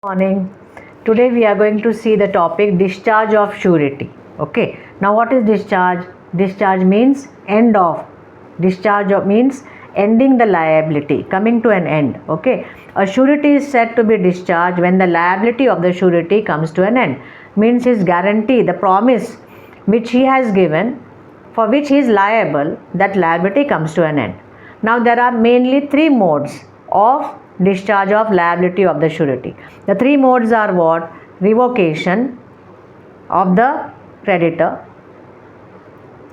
Morning. Today we are going to see the topic discharge of surety. Okay. Now what is discharge? Discharge means end of. Means ending the liability, coming to an end. Okay. A surety is said to be discharged when the liability of the surety comes to an end. Means his guarantee, the promise which he has given, for which he is liable, that liability comes to an end. Now there are mainly three modes of discharge of liability of the surety. The three modes are what? Revocation of the creditor.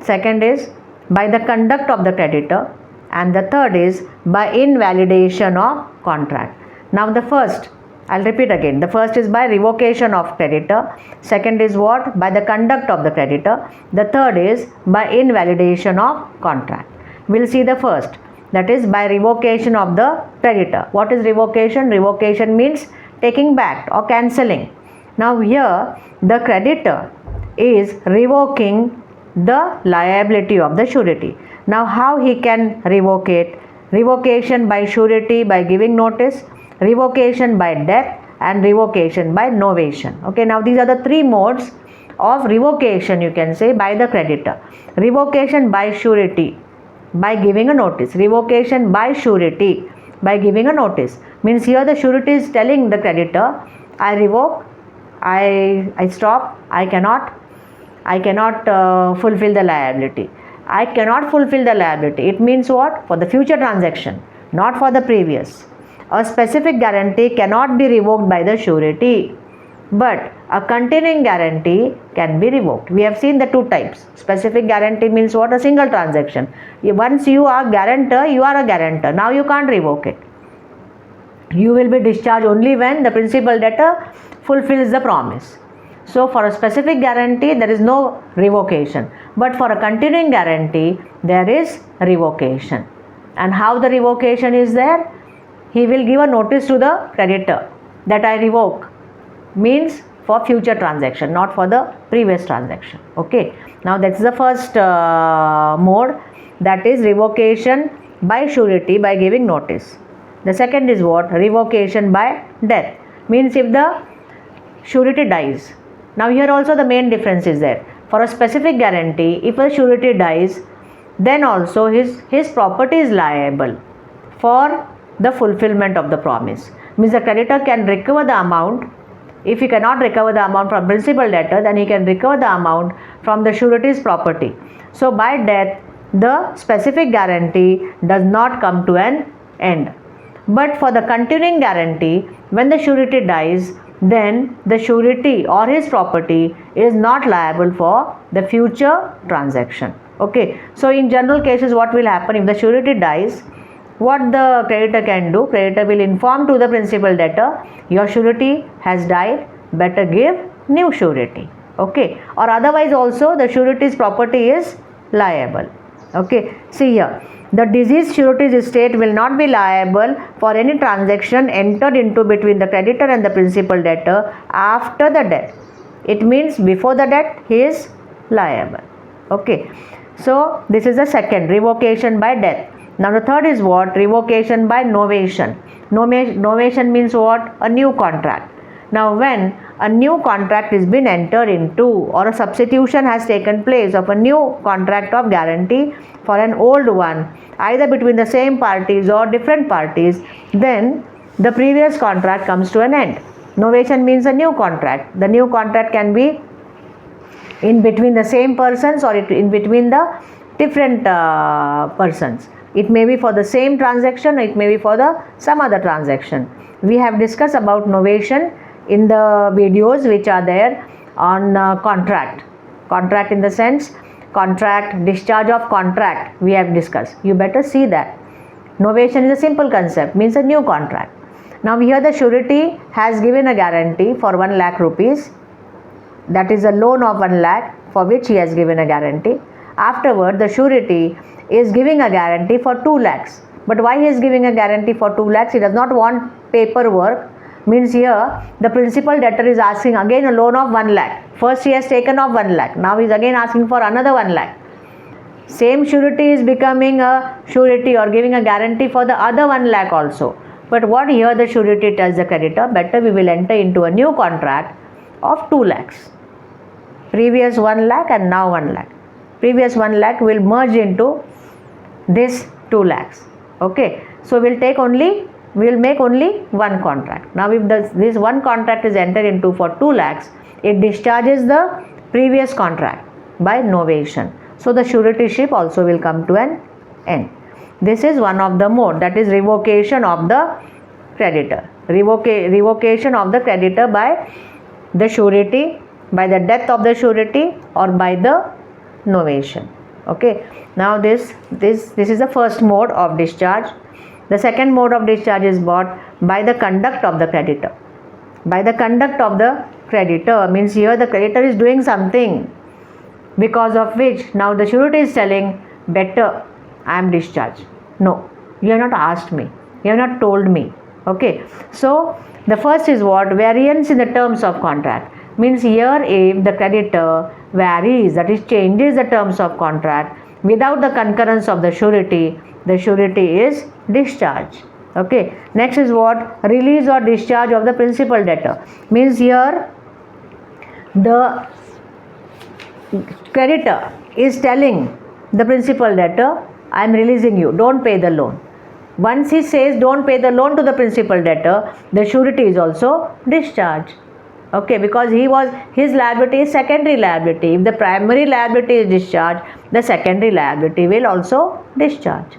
Second is by the conduct of the creditor. And the third is by invalidation of contract. Now the first, I'll repeat again. The first is by revocation of creditor. Second is what? By the conduct of the creditor. The third is by invalidation of contract. We'll see the first. That is by revocation of the creditor. What is revocation? Revocation means taking back or cancelling. Now here the creditor is revoking the liability of the surety. Now how he can revoke it? Revocation by surety by giving notice, revocation by death, and revocation by novation. Okay, now these are the three modes of revocation, you can say, by the creditor. Revocation by surety by giving a notice. Revocation by surety by giving a notice. Means here the surety is telling the creditor, I revoke, I stop, I cannot fulfill the liability. I cannot fulfill the liability. It means what? For the future transaction, not for the previous. A specific guarantee cannot be revoked by the surety, but a continuing guarantee can be revoked. We have seen the two types. Specific guarantee means what? A single transaction. Once you are guarantor, you are a guarantor. Now you can't revoke it. You will be discharged only when the principal debtor fulfills the promise. So for a specific guarantee, there is no revocation. But for a continuing guarantee, there is revocation. And how the revocation is there? He will give a notice to the creditor that I revoke. Means for future transaction, not for the previous transaction. Okay. Now that's the first mode, that is revocation by surety by giving notice. The second is what? Revocation by death. Means if the surety dies. Now here also the main difference is there. For a specific guarantee, if a surety dies, then also his property is liable for the fulfillment of the promise. Means the creditor can recover the amount. If he cannot recover the amount from principal debtor, then he can recover the amount from the surety's property. So by death, the specific guarantee does not come to an end. But for the continuing guarantee, when the surety dies, then the surety or his property is not liable for the future transaction. Okay. So in general cases, what will happen if the surety dies? What the creditor can do? Creditor will inform to the principal debtor, your surety has died, better give new surety. Okay. Or otherwise also the surety's property is liable. Okay. See here, the deceased surety's estate will not be liable for any transaction entered into between the creditor and the principal debtor after the death. It means before the death he is liable. Okay. So this is the second, revocation by death. Now the third is what? Revocation by novation. Novation means what? A new contract. Now when a new contract is been entered into, or a substitution has taken place of a new contract of guarantee for an old one, either between the same parties or different parties, then the previous contract comes to an end. Novation means a new contract. The new contract can be in between the same persons or in between the different persons. It may be for the same transaction, it may be for the some other transaction. We have discussed about novation in the videos which are there on contract. Contract in the sense, contract, discharge of contract we have discussed. You better see that. Novation is a simple concept, means a new contract. Now here the surety has given a guarantee for 1 lakh rupees. That is a loan of 1 lakh for which he has given a guarantee. Afterward, the surety is giving a guarantee for 2 lakhs. But why he is giving a guarantee for 2 lakhs? He does not want paperwork. Means here the principal debtor is asking again a loan of 1 lakh. First he has taken off 1 lakh. Now he is again asking for another 1 lakh. Same surety is becoming a surety or giving a guarantee for the other 1 lakh also. But what here the surety tells the creditor, better we will enter into a new contract of 2 lakhs. Previous 1 lakh and now 1 lakh. Previous 1 lakh will merge into this 2 lakhs. Okay, so we will make only one contract. Now if this one contract is entered into for 2 lakhs, it discharges the previous contract by novation. So the suretyship also will come to an end. This is one of the mode, that is revocation of the creditor. Revocation of the creditor by the surety, by the death of the surety, or by the novation. Okay, now this is the first mode of discharge. The second mode of discharge is what? By the conduct of the creditor. By the conduct of the creditor means here the creditor is doing something because of which now the surety is telling, better I am discharged. No, you have not asked me, you have not told me. Okay, so the first is what? Variance in the terms of contract. Means here if the creditor varies, that is changes the terms of contract without the concurrence of the surety is discharged. Okay, next is what? Release or discharge of the principal debtor. Means here the creditor is telling the principal debtor, I am releasing you, don't pay the loan. Once he says don't pay the loan to the principal debtor, the surety is also discharged. Okay, because his liability is secondary liability. If the primary liability is discharged, the secondary liability will also discharge.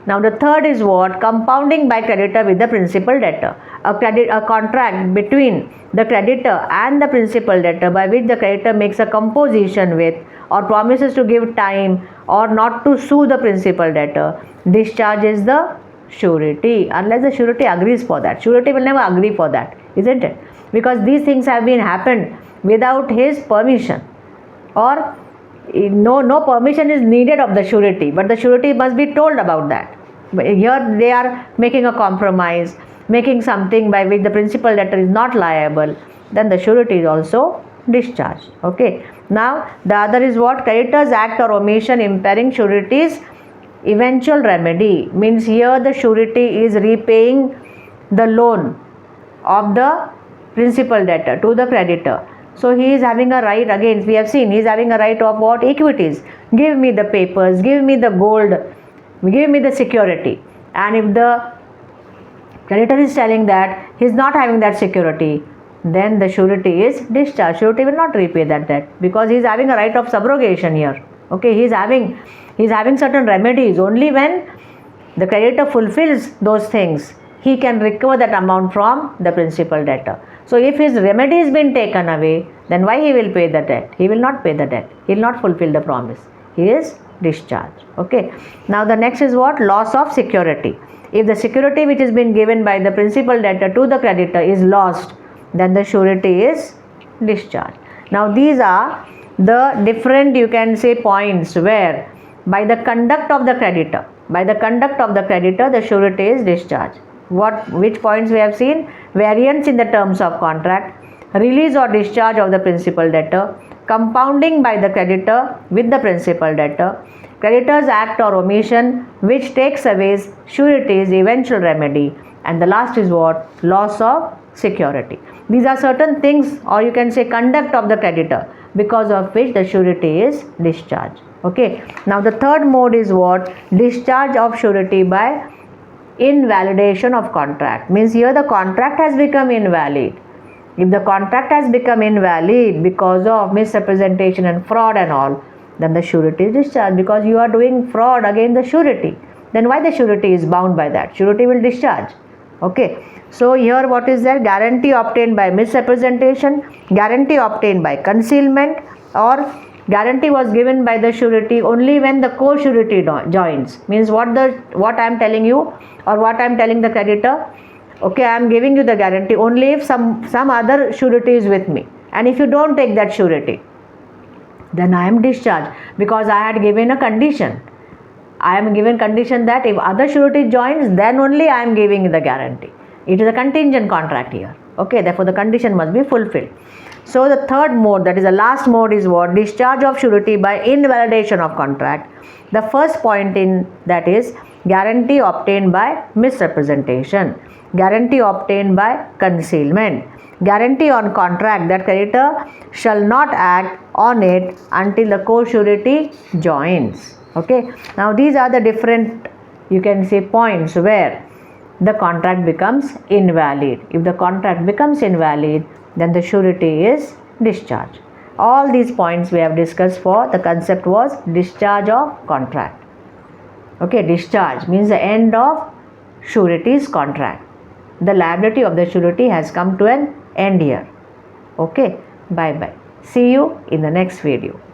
Now the third is what? Compounding by creditor with the principal debtor. A contract between the creditor and the principal debtor by which the creditor makes a composition with or promises to give time or not to sue the principal debtor discharges the surety, unless the surety agrees for that. Surety will never agree for that, isn't it? Because these things have been happened without his permission, or no permission is needed of the surety, but the surety must be told about that. But here they are making a compromise, making something by which the principal debtor is not liable, then the surety is also discharged. Okay, now the other is what? Creditor's act or omission impairing surety's eventual remedy. Means here the surety is repaying the loan of the principal debtor to the creditor. So he is having a right, again we have seen, he is having a right of what? Equities. Give me the papers, give me the gold, give me the security. And if the creditor is telling that he is not having that security, then the surety is discharged. Surety will not repay that debt because he is having a right of subrogation here. Okay, he is having certain remedies. Only when the creditor fulfills those things, he can recover that amount from the principal debtor. So if his remedy has been taken away, then why he will pay the debt? He will not pay the debt. He will not fulfill the promise. He is discharged. Okay. Now the next is what? Loss of security. If the security which has been given by the principal debtor to the creditor is lost, then the surety is discharged. Now these are the different, you can say, points where by the conduct of the creditor, the surety is discharged. Which points we have seen? Variance in the terms of contract, release or discharge of the principal debtor, compounding by the creditor with the principal debtor, creditor's act or omission which takes away surety's eventual remedy, and the last is what? Loss of security. These are certain things, or you can say conduct of the creditor, because of which the surety is discharged. Okay. Now the third mode is what? Discharge of surety by invalidation of contract. Means here the contract has become invalid. If the contract has become invalid because of misrepresentation and fraud and all, then the surety is discharged, because you are doing fraud against the surety. Then why the surety is bound by that? Surety will discharge. Okay. So here what is there? Guarantee obtained by misrepresentation, guarantee obtained by concealment, or guarantee was given by the surety only when the co-surety joins. Means what I am telling you, or what I am telling the creditor, okay, I am giving you the guarantee only if some other surety is with me, and if you don't take that surety, then I am discharged, because I had given a condition. I am given condition that if other surety joins, then only I am giving the guarantee. It is a contingent contract here. Okay, therefore the condition must be fulfilled. So the third mode, that is the last mode, is what? Discharge of surety by invalidation of contract. The first point in that is guarantee obtained by misrepresentation, guarantee obtained by concealment, guarantee on contract that creditor shall not act on it until the co-surety joins. Okay, now these are the different, you can say, points where the contract becomes invalid. If the contract becomes invalid, then the surety is discharged. All these points we have discussed for the concept was discharge of contract. Okay, discharge means the end of surety's contract. The liability of the surety has come to an end here. Okay, bye bye. See you in the next video.